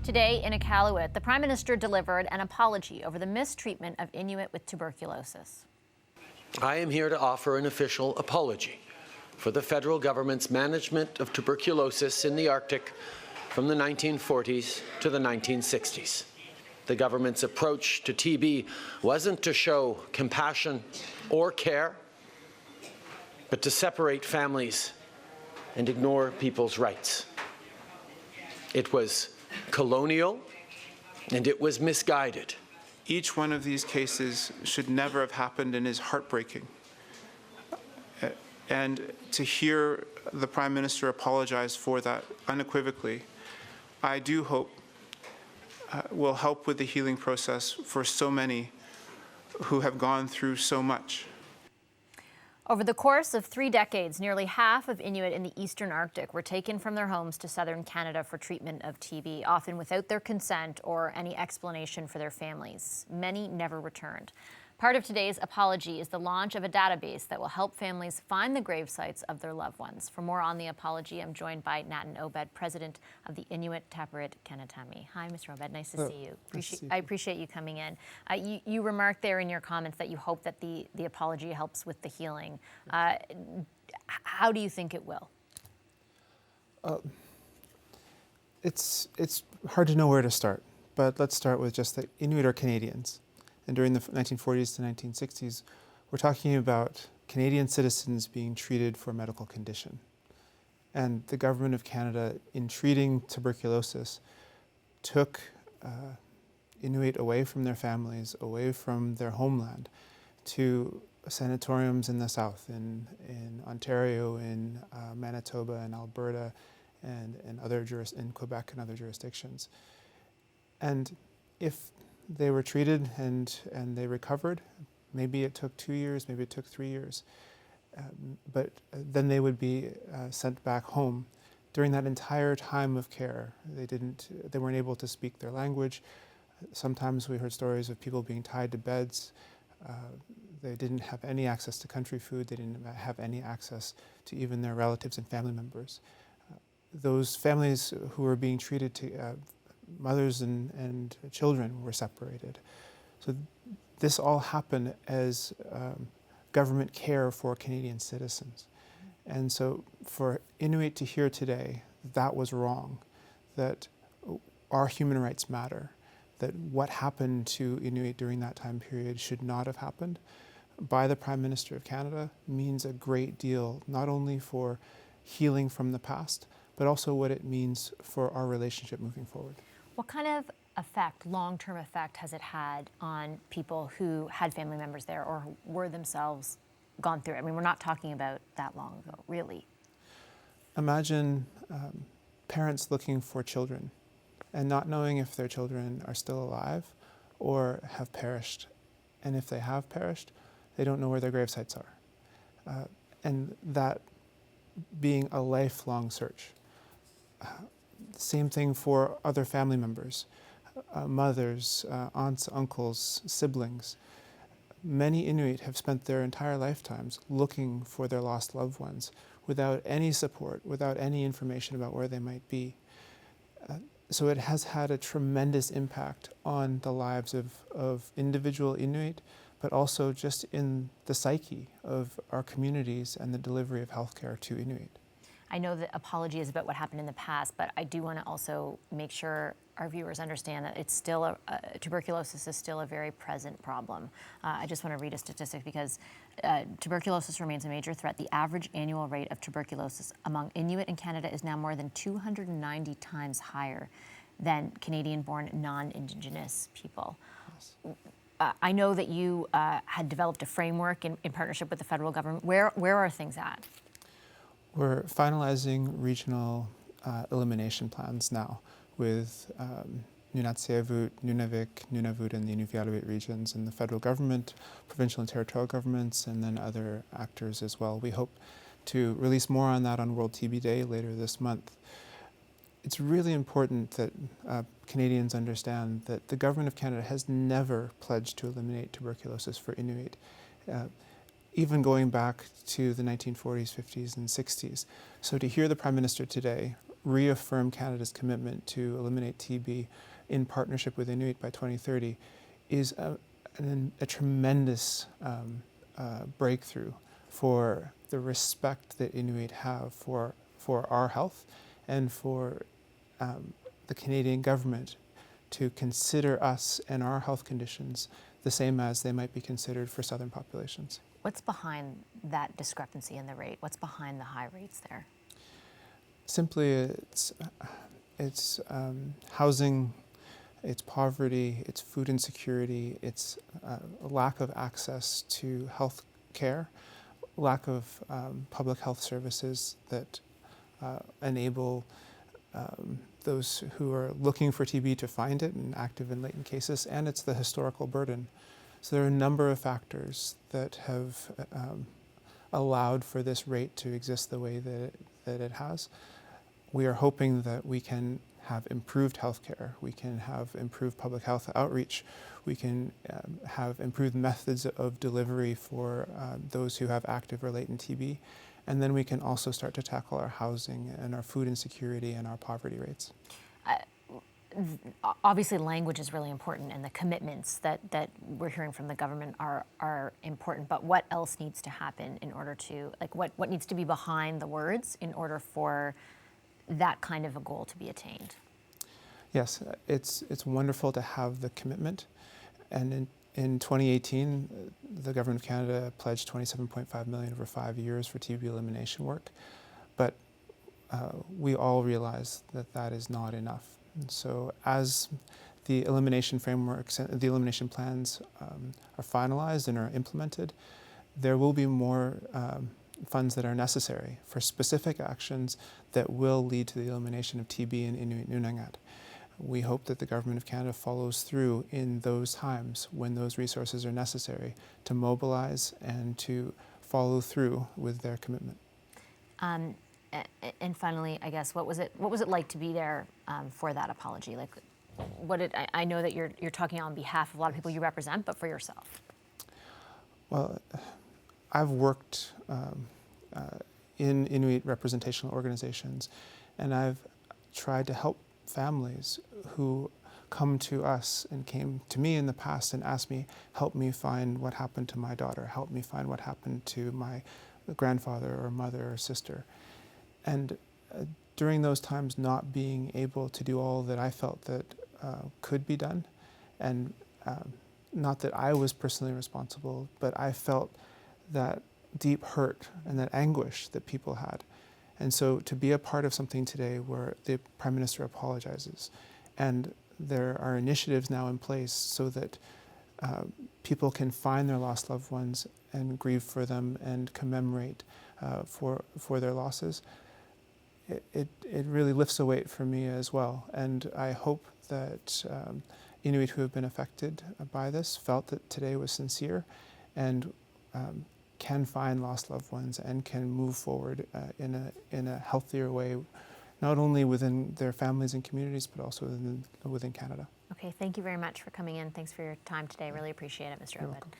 Today in Iqaluit, the Prime Minister delivered an apology over the mistreatment of Inuit with tuberculosis. I am here to offer an official apology for the federal government's management of tuberculosis in the Arctic from the 1940s to the 1960s. The government's approach to TB wasn't to show compassion or care, but to separate families and ignore people's rights. It was colonial, and it was misguided. Each one of these cases should never have happened and is heartbreaking. And to hear the Prime Minister apologize for that unequivocally, I do hope will help with the healing process for so many who have gone through so much. Over the course of 3 decades, nearly half of Inuit in the eastern Arctic were taken from their homes to southern Canada for treatment of TB, often without their consent or any explanation for their families. Many never returned. Part of today's apology is the launch of a database that will help families find the grave sites of their loved ones. For more on the apology, I'm joined by Natan Obed, president of the Inuit Tapiriit Kanatami. Hi, Mr. Obed. Nice to see you. I appreciate you coming in. You remarked there in your comments that you hope that the apology helps with the healing. How do you think it will? It's hard to know where to start, but let's start with just that Inuit are Canadians. And during the 1940s to 1960s, we're talking about Canadian citizens being treated for a medical condition. And the government of Canada, in treating tuberculosis, took Inuit away from their families, away from their homeland, to sanatoriums in the south, in Ontario, in Manitoba, and Alberta, and in Quebec and other jurisdictions. And if they were treated and they recovered, maybe it took 2 years, maybe it took 3 years, but then they would be sent back home. During that entire time of care, they weren't able to speak their language. Sometimes we heard stories of people being tied to beds. They didn't have any access to country food. They didn't have any access to even their relatives and family members. Those families who were being treated to mothers and children were separated. So this all happened as government care for Canadian citizens. And so for Inuit to hear today that was wrong, that our human rights matter, that what happened to Inuit during that time period should not have happened by the Prime Minister of Canada means a great deal, not only for healing from the past, but also what it means for our relationship moving forward. What kind of effect, long-term effect, has it had on people who had family members there or were themselves gone through it? I mean, we're not talking about that long ago, really. Imagine parents looking for children and not knowing if their children are still alive or have perished. And if they have perished, they don't know where their grave sites are. And that being a lifelong search. Same thing for other family members, mothers, aunts, uncles, siblings. Many Inuit have spent their entire lifetimes looking for their lost loved ones without any support, without any information about where they might be. So it has had a tremendous impact on the lives of individual Inuit, but also just in the psyche of our communities and the delivery of healthcare to Inuit. I know that apology is about what happened in the past, but I do want to also make sure our viewers understand that it's still tuberculosis is still a very present problem. I just want to read a statistic because tuberculosis remains a major threat. The average annual rate of tuberculosis among Inuit in Canada is now more than 290 times higher than Canadian-born non-Indigenous people. Yes. I know that you had developed a framework in partnership with the federal government. Where are things at? We're finalizing regional elimination plans now with Iqaluit, Nunavik, Nunavut, and the Iqaluit regions, and the federal government, provincial and territorial governments, and then other actors as well. We hope to release more on that on World TB Day later this month. It's really important that Canadians understand that the government of Canada has never pledged to eliminate tuberculosis for Inuit. Even going back to the 1940s, 50s, and 60s. So to hear the Prime Minister today reaffirm Canada's commitment to eliminate TB in partnership with Inuit by 2030 is a tremendous breakthrough for the respect that Inuit have for our health and for the Canadian government to consider us and our health conditions the same as they might be considered for southern populations. What's behind that discrepancy in the rate? What's behind the high rates there? Simply, it's housing, it's poverty, it's food insecurity, it's a lack of access to health care, lack of public health services that enable those who are looking for TB to find it in active and latent cases, and it's the historical burden. So there are a number of factors that have allowed for this rate to exist the way that it has. We are hoping that we can have improved healthcare, we can have improved public health outreach, we can have improved methods of delivery for those who have active or latent TB, and then we can also start to tackle our housing and our food insecurity and our poverty rates. Obviously, language is really important, and the commitments that we're hearing from the government are important, but what else needs to happen in order to, like, what needs to be behind the words in order for that kind of a goal to be attained? Yes, it's wonderful to have the commitment, and in 2018, the Government of Canada pledged $27.5 million over 5 years for TB elimination work, but we all realize that that is not enough. And so as the elimination frameworks, the elimination plans are finalized and are implemented, there will be more funds that are necessary for specific actions that will lead to the elimination of TB in Inuit Nunangat. We hope that the Government of Canada follows through in those times when those resources are necessary to mobilize and to follow through with their commitment. And finally, I guess, what was it like to be there for that apology? Like, I know that you're talking on behalf of a lot of people you represent, but for yourself. Well, I've worked in Inuit representational organizations, and I've tried to help families who come to us and came to me in the past and asked me, help me find what happened to my daughter, help me find what happened to my grandfather or mother or sister. And during those times, not being able to do all that I felt that could be done, and not that I was personally responsible, but I felt that deep hurt and that anguish that people had. And so to be a part of something today where the Prime Minister apologizes, and there are initiatives now in place so that people can find their lost loved ones and grieve for them and commemorate for their losses, it really lifts a weight for me as well. And I hope that Inuit who have been affected by this felt that today was sincere and can find lost loved ones and can move forward in a healthier way, not only within their families and communities, but also within Canada. Okay, thank you very much for coming in. Thanks for your time today. Really appreciate it, Mr. Obed.